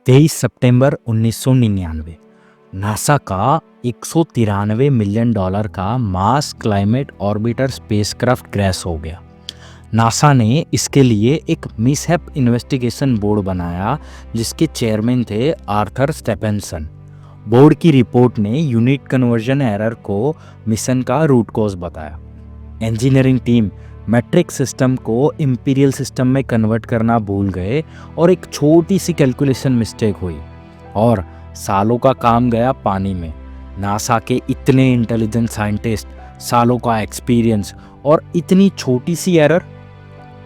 23 सितंबर 1999 NASA का $193 million का Mars climate orbiter spacecraft crash हो गया। नासा ने इसके लिए एक मिसहैप इन्वेस्टिगेशन बोर्ड बनाया जिसके चेयरमैन थे आर्थर स्टेफेंसन। बोर्ड की रिपोर्ट ने यूनिट कन्वर्जन एरर को मिशन का रूट कॉज बताया। इंजीनियरिंग टीम मैट्रिक सिस्टम को इंपीरियल सिस्टम में कन्वर्ट करना भूल गए और एक छोटी सी कैलकुलेशन मिस्टेक हुई और सालों का काम गया पानी में। नासा के इतने इंटेलिजेंट साइंटिस्ट, सालों का एक्सपीरियंस और इतनी छोटी सी एरर।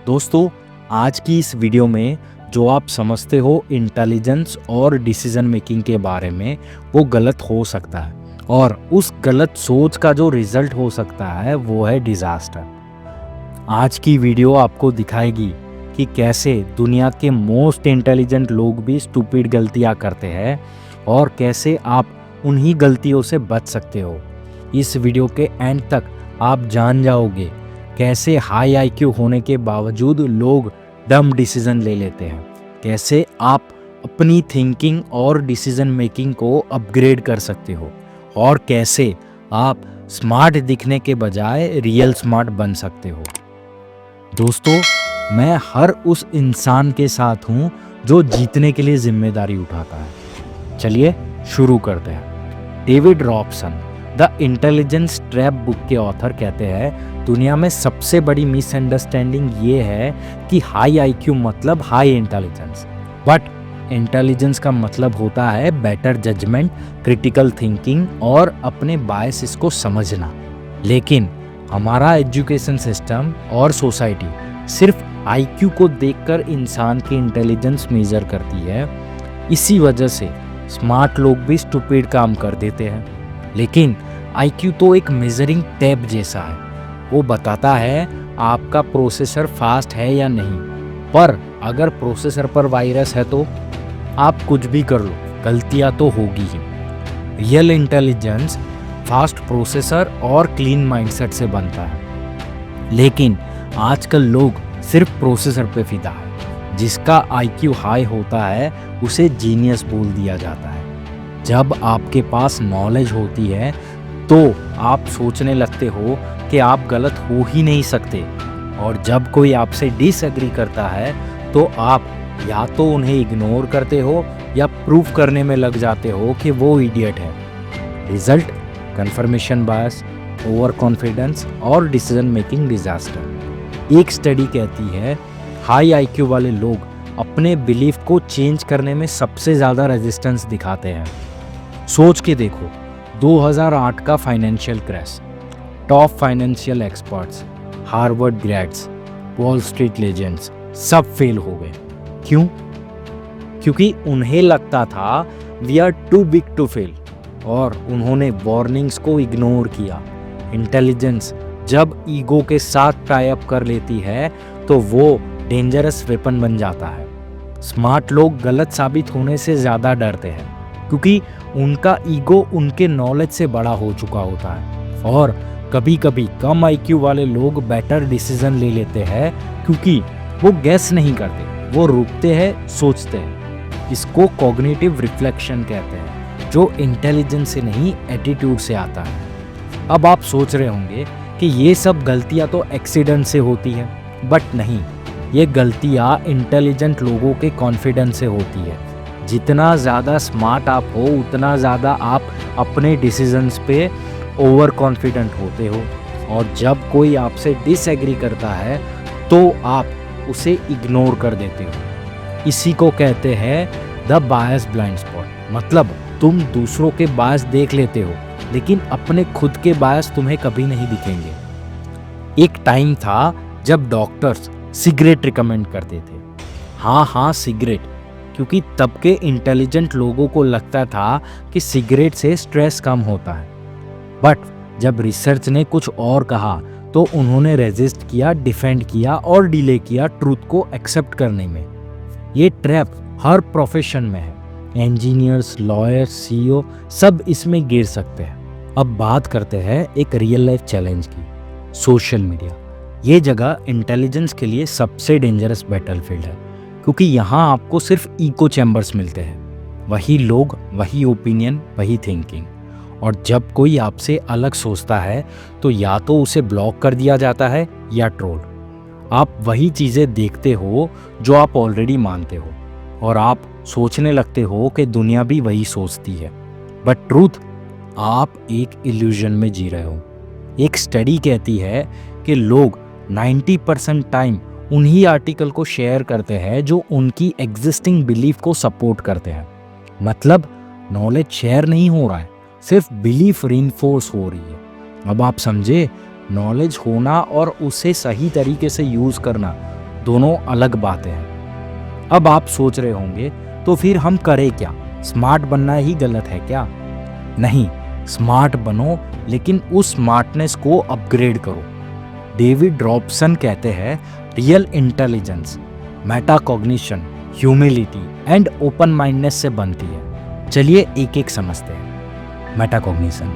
दोस्तों, आज की इस वीडियो में जो आप समझते हो इंटेलिजेंस और डिसीजन मेकिंग के बारे में, वो गलत हो सकता है और उस गलत सोच का जो रिजल्ट हो सकता है वो है डिजास्टर। आज की वीडियो आपको दिखाएगी कि कैसे दुनिया के मोस्ट इंटेलिजेंट लोग भी स्टूपिड गलतियां करते हैं और कैसे आप उन्हीं गलतियों से बच सकते हो। इस वीडियो के एंड तक आप जान जाओगे कैसे हाई आईक्यू होने के बावजूद लोग डम डिसीजन ले लेते हैं, कैसे आप अपनी थिंकिंग और डिसीजन मेकिंग को अपग्रेड कर सकते हो और कैसे आप स्मार्ट दिखने के बजाय रियल स्मार्ट बन सकते हो। दोस्तों, मैं हर उस इंसान के साथ हूँ जो जीतने के लिए जिम्मेदारी उठाता है। चलिए शुरू करते हैं। David Robson the intelligence trap book के ऑथर कहते हैं, दुनिया में सबसे बड़ी मिसअंडरस्टैंडिंग ये है कि हाई आईक्यू मतलब हाई इंटेलिजेंस, बट इंटेलिजेंस का मतलब होता है बेटर जजमेंट, क्रिटिकल थिंकिंग और अपने बायसेस को समझना। लेकिन हमारा एजुकेशन सिस्टम और सोसाइटी सिर्फ आईक्यू को देखकर इंसान की इंटेलिजेंस मेजर करती है। इसी वजह से स्मार्ट लोग भी स्टूपिड काम कर देते हैं। लेकिन आईक्यू तो एक मेजरिंग टैब जैसा है, वो बताता है आपका प्रोसेसर फास्ट है या नहीं। पर अगर प्रोसेसर पर वायरस है तो आप कुछ भी कर लो, गलतियां तो होगी ही। रियल इंटेलिजेंस फास्ट प्रोसेसर और क्लीन माइंडसेट से बनता है। लेकिन आजकल लोग सिर्फ प्रोसेसर पे फिदा है। जिसका आईक्यू हाई होता है उसे जीनियस बोल दिया जाता है। जब आपके पास नॉलेज होती है तो आप सोचने लगते हो कि आप गलत हो ही नहीं सकते, और जब कोई आपसे डिसएग्री करता है तो आप या तो उन्हें इग्नोर करते हो या प्रूफ करने में लग जाते हो कि वो इडियट है। Result confirmation bias, over confidence और डिसीजन मेकिंग डिजास्टर। एक स्टडी कहती है हाई आईक्यू वाले लोग अपने बिलीफ को चेंज करने में सबसे ज़्यादा रेजिस्टेंस दिखाते हैं। सोच के देखो, 2008 का financial crash, top financial experts, Harvard grads, Wall Street legends सब फेल हो गए। क्यों? क्योंकि उन्हें लगता था we are too big to fail और उन्होंने वार्निंग्स को इग्नोर किया। इंटेलिजेंस जब ईगो के साथ टाई अप कर लेती है तो वो डेंजरस वेपन बन जाता है। स्मार्ट लोग गलत साबित होने से ज़्यादा डरते हैं क्योंकि उनका ईगो उनके नॉलेज से बड़ा हो चुका होता है। और कभी कभी कम आईक्यू वाले लोग बेटर डिसीजन ले लेते हैं क्योंकि वो गैस नहीं करते, वो रुकते हैं, सोचते हैं। इसको कॉग्निटिव रिफ्लेक्शन कहते हैं, जो इंटेलिजेंस से नहीं एटीट्यूड से आता है। अब आप सोच रहे होंगे कि ये सब गलतियां तो एक्सीडेंट से होती हैं, बट नहीं, ये गलतियां इंटेलिजेंट लोगों के कॉन्फिडेंस से होती है। जितना ज़्यादा स्मार्ट आप हो उतना ज़्यादा आप अपने डिसीजंस पे ओवर कॉन्फिडेंट होते हो, और जब कोई आपसे डिसएग्री करता है तो आप उसे इग्नोर कर देते हो। इसी को कहते हैं द बायस ब्लाइंड स्पॉट। मतलब तुम दूसरों के बायस देख लेते हो लेकिन अपने खुद के बायस तुम्हें कभी नहीं दिखेंगे। एक टाइम था जब डॉक्टर्स सिगरेट रिकमेंड करते थे। हाँ, सिगरेट, क्योंकि तब के इंटेलिजेंट लोगों को लगता था कि सिगरेट से स्ट्रेस कम होता है। बट जब रिसर्च ने कुछ और कहा तो उन्होंने रेजिस्ट किया, डिफेंड किया और डिले किया ट्रूथ को एक्सेप्ट करने में। ये ट्रैप हर प्रोफेशन में है। इंजीनियर्स, लॉयर्स, सीईओ सब इसमें गिर सकते हैं। अब बात करते हैं एक रियल लाइफ चैलेंज की, सोशल मीडिया। ये जगह इंटेलिजेंस के लिए सबसे डेंजरस बैटलफील्ड है क्योंकि यहाँ आपको सिर्फ इको चैम्बर्स मिलते हैं। वही लोग, वही ओपिनियन, वही थिंकिंग। और जब कोई आपसे अलग सोचता है तो या तो उसे ब्लॉक कर दिया जाता है या ट्रोल। आप वही चीज़ें देखते हो जो आप ऑलरेडी मानते हो, और आप सोचने लगते हो कि दुनिया भी वही सोचती है। बट ट्रूथ, आप एक इल्यूजन में जी रहे हो। एक स्टडी कहती है कि लोग 90% टाइम उन्हीं आर्टिकल को शेयर करते हैं जो उनकी एग्जिस्टिंग बिलीफ को सपोर्ट करते हैं। मतलब नॉलेज शेयर नहीं हो रहा है, सिर्फ बिलीफ रीइंफोर्स हो रही है। अब आप समझे, नॉलेज होना और उसे सही तरीके से यूज़ करना दोनों अलग बातें हैं। अब आप सोच रहे होंगे, तो फिर हम करें क्या? स्मार्ट बनना ही गलत है क्या? नहीं, स्मार्ट बनो, लेकिन उस स्मार्टनेस को अपग्रेड करो। डेविड रॉबसन कहते हैं, real intelligence metacognition, humility and open mindness से बनती है। चलिए एक एक समझते हैं। मेटाकॉग्निशन,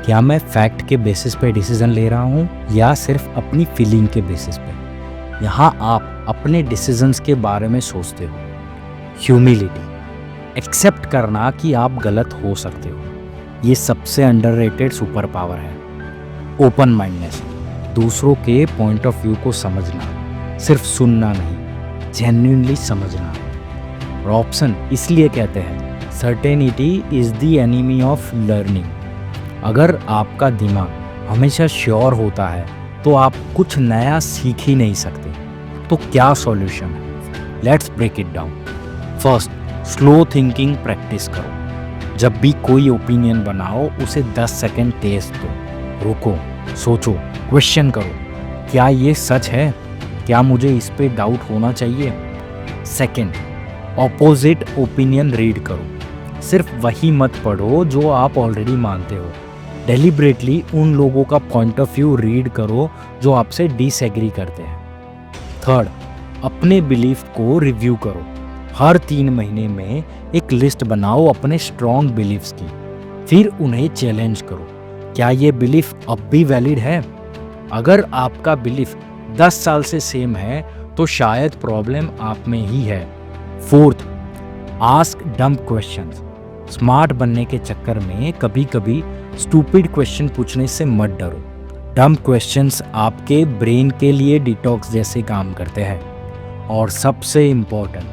क्या मैं फैक्ट के बेसिस पे डिसीजन ले रहा हूँ या सिर्फ अपनी फीलिंग के बेसिस पे? यहाँ आप अपने डिसीजंस के बारे में सोचते हो। ह्यूमिलिटी, एक्सेप्ट करना कि आप गलत हो सकते हो। ये सबसे अंडररेटेड सुपर पावर है। ओपन माइंडनेस, दूसरों के पॉइंट ऑफ व्यू को समझना, सिर्फ सुनना नहीं, जेन्युइनली समझना। रॉबसन इसलिए कहते हैं, certainty is the enemy of learning. अगर आपका दिमाग हमेशा श्योर होता है तो आप कुछ नया सीख ही नहीं सकते। तो क्या सॉल्यूशन है? Let's break it down. First, slow thinking practice करो। जब भी कोई ओपिनियन बनाओ, उसे 10 सेकंड टेस्ट दो। रुको, सोचो, क्वेश्चन करो, क्या ये सच है? क्या मुझे इस पे डाउट होना चाहिए? सेकंड, ऑपोजिट ओपिनियन रीड करो। सिर्फ वही मत पढ़ो जो आप ऑलरेडी मानते हो। डेलिब्रेटली उन लोगों का पॉइंट ऑफ व्यू रीड करो जो आपसे डिसएग्री करते हैं। थर्ड, अपने बिलीफ को रिव्यू करो। हर 3 महीने में एक लिस्ट बनाओ अपने स्ट्रॉन्ग बिलीफ्स की, फिर उन्हें चैलेंज करो। क्या ये बिलीफ अब भी वैलिड है? अगर आपका बिलीफ 10 साल से सेम है तो शायद प्रॉब्लम आप में ही है। Fourth, ask dumb questions. Smart बनने के चक्कर में कभी कभी स्टूपिड क्वेश्चन पूछने से मत डरो। डम्ब क्वेश्चंस आपके ब्रेन के लिए डिटॉक्स जैसे काम करते हैं। और सबसे important,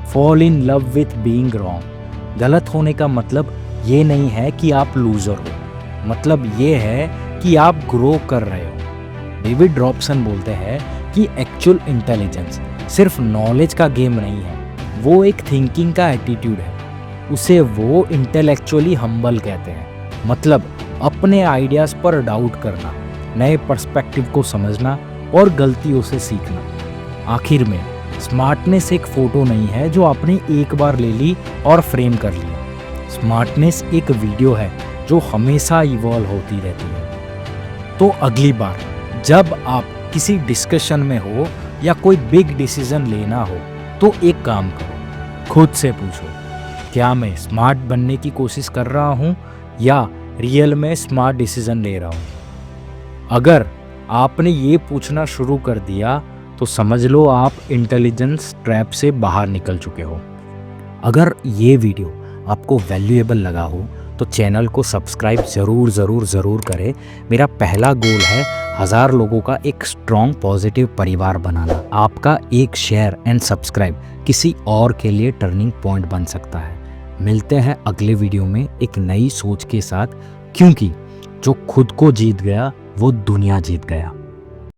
fall in love with being wrong. गलत होने का मतलब ये नहीं है कि आप लूजर हो, मतलब ये है कि आप ग्रो कर रहे हो। डेविड रॉबसन बोलते हैं कि एक्चुअल इंटेलिजेंस सिर्फ नॉलेज का गेम नहीं है, वो एक थिंकिंग का एटीट्यूड है। उसे वो इंटेलेक्चुअली हम्बल कहते हैं। मतलब अपने आइडियाज़ पर डाउट करना, नए पर्सपेक्टिव को समझना और गलतियों से सीखना। आखिर में स्मार्टनेस एक फ़ोटो नहीं है जो आपने एक बार ले ली और फ्रेम कर लिया। स्मार्टनेस एक वीडियो है जो हमेशा इवॉल्व होती रहती है। तो अगली बार जब आप किसी डिस्कशन में हो या कोई बिग डिसीजन लेना हो तो एक काम करो, खुद से पूछो, क्या मैं स्मार्ट बनने की कोशिश कर रहा हूँ या रियल में स्मार्ट डिसीजन ले रहा हूँ? अगर आपने ये पूछना शुरू कर दिया तो समझ लो आप इंटेलिजेंस ट्रैप से बाहर निकल चुके हो। अगर ये वीडियो आपको वैल्यूएबल लगा हो तो चैनल को सब्सक्राइब ज़रूर करें। मेरा पहला गोल है 1000 लोगों का एक स्ट्रॉन्ग पॉजिटिव परिवार बनाना। आपका एक शेयर एंड सब्सक्राइब किसी और के लिए टर्निंग पॉइंट बन सकता है। मिलते हैं अगले वीडियो में एक नई सोच के साथ, क्योंकि जो खुद को जीत गया वो दुनिया जीत गया।